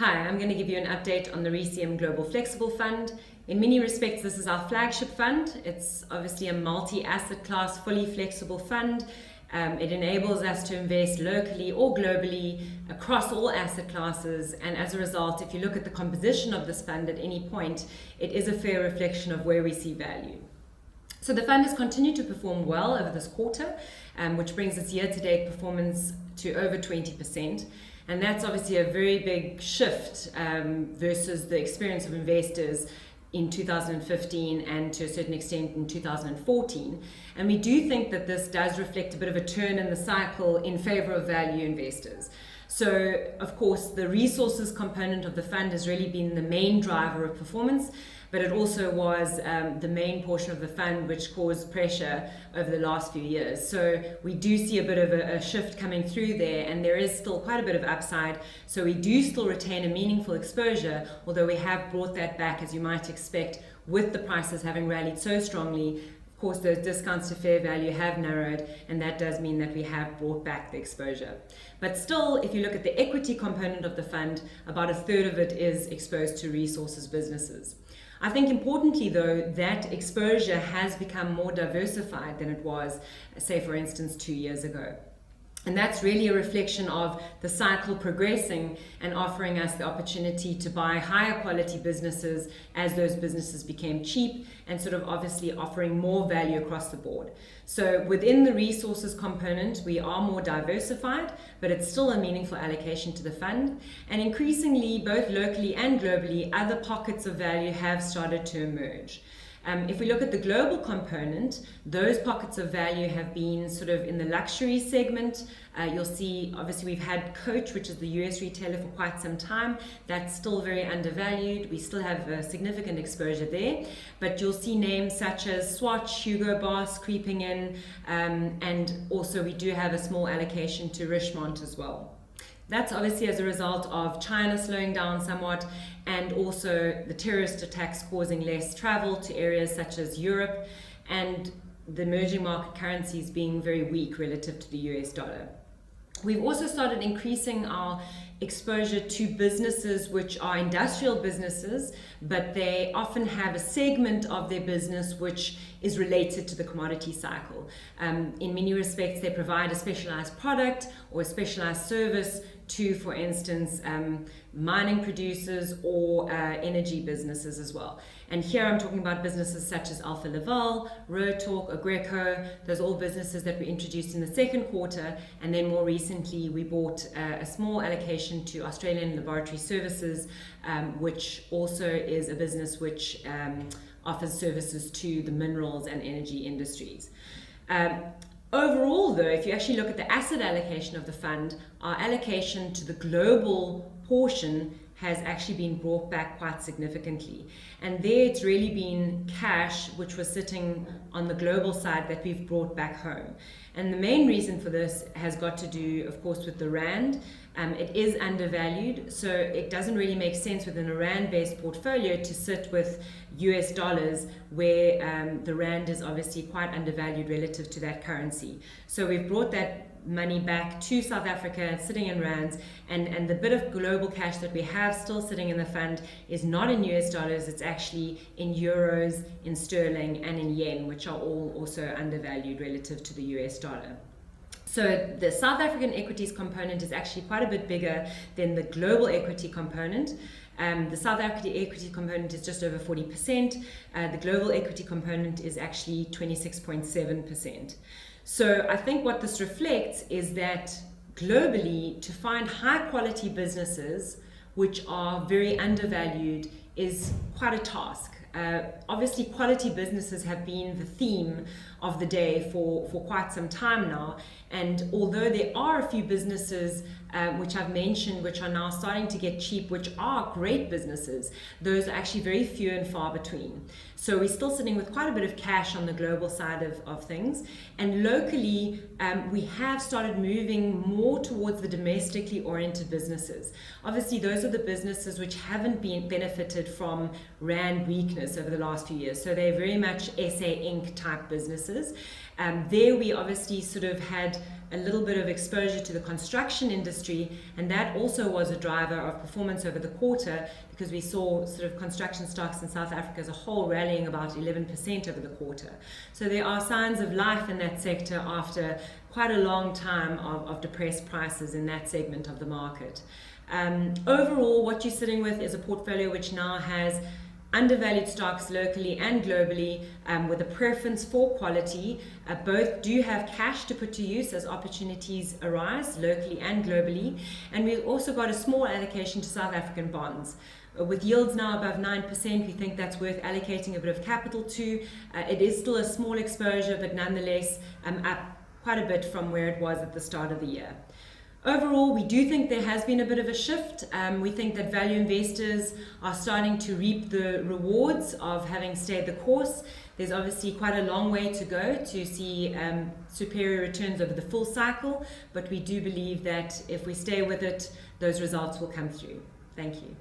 Hi, I'm going to give you an update on the RECM Global Flexible Fund. In many respects, this is our flagship fund. It's obviously a multi-asset class, fully flexible fund. It enables us to invest locally or globally across all asset classes, and as a result, if you look at the composition of this fund at any point, it is a fair reflection of where we see value. So the fund has continued to perform well over this quarter, which brings its year-to-date performance to over 20%. And that's obviously a very big shift versus the experience of investors in 2015 and to a certain extent in 2014. And we do think that this does reflect a bit of a turn in the cycle in favor of value investors. So, of course, the resources component of the fund has really been the main driver of performance, but it also was the main portion of the fund which caused pressure over the last few years. So we do see a bit of a shift coming through there, and there is still quite a bit of upside. So we do still retain a meaningful exposure, although we have brought that back, as you might expect, with the prices having rallied so strongly. Of course, those discounts to fair value have narrowed, and that does mean that we have brought back the exposure. But still, if you look at the equity component of the fund, about a third of it is exposed to resources businesses. I think importantly though, that exposure has become more diversified than it was, say for instance, 2 years ago. And that's really a reflection of the cycle progressing and offering us the opportunity to buy higher quality businesses as those businesses became cheap, and sort of obviously offering more value across the board. So within the resources component, we are more diversified, but it's still a meaningful allocation to the fund. And increasingly, both locally and globally, other pockets of value have started to emerge. If we look at the global component, those pockets of value have been sort of in the luxury segment. You'll see, obviously, we've had Coach, which is the US retailer, for quite some time. That's still very undervalued. We still have a significant exposure there. But you'll see names such as Swatch, Hugo Boss creeping in, and also we do have a small allocation to Richemont as well. That's obviously as a result of China slowing down somewhat, and also the terrorist attacks causing less travel to areas such as Europe, and the emerging market currencies being very weak relative to the US dollar. We've also started increasing our exposure to businesses which are industrial businesses, but they often have a segment of their business which is related to the commodity cycle. In many respects, they provide a specialized product or a specialized service to, for instance, mining producers or energy businesses as well. And here I'm talking about businesses such as Alfa Laval, Rotork, Agreco. Those are all businesses that we introduced in the second quarter, and then more recently we bought a small allocation to Australian Laboratory Services, which also is a business which offers services to the minerals and energy industries. Overall though, if you actually look at the asset allocation of the fund, our allocation to the global portion has actually been brought back quite significantly. And there it's really been cash which was sitting on the global side that we've brought back home. And the main reason for this has got to do, of course, with the Rand. It is undervalued, so it doesn't really make sense within a Rand-based portfolio to sit with US dollars where the Rand is obviously quite undervalued relative to that currency. So we've brought that money back to South Africa, sitting in rands, and the bit of global cash that we have still sitting in the fund is not in US dollars, it's actually in euros, in sterling, and in yen, which are all also undervalued relative to the US dollar. So the South African equities component is actually quite a bit bigger than the global equity component. The South African equity component is just over 40%. The global equity component is actually 26.7%. So I think what this reflects is that globally, to find high quality businesses which are very undervalued is quite a task. Obviously, quality businesses have been the theme of the day for quite some time now. And although there are a few businesses which I've mentioned, which are now starting to get cheap, which are great businesses, those are actually very few and far between. So we're still sitting with quite a bit of cash on the global side of things. And locally, we have started moving more towards the domestically oriented businesses. Obviously, those are the businesses which haven't been benefited from Rand weakness over the last few years. So they're very much SA Inc. type businesses. There we obviously sort of had a little bit of exposure to the construction industry, and that also was a driver of performance over the quarter, because we saw sort of construction stocks in South Africa as a whole rallying about 11% over the quarter. So there are signs of life in that sector after quite a long time of depressed prices in that segment of the market. Overall, what you're sitting with is a portfolio which now has undervalued stocks locally and globally, with a preference for quality. Both do have cash to put to use as opportunities arise locally and globally. And we've also got a small allocation to South African bonds. With yields now above 9%, we think that's worth allocating a bit of capital to. It is still a small exposure, but nonetheless up quite a bit from where it was at the start of the year. Overall, we do think there has been a bit of a shift. We think that value investors are starting to reap the rewards of having stayed the course. There's obviously quite a long way to go to see superior returns over the full cycle, but we do believe that if we stay with it, those results will come through. Thank you.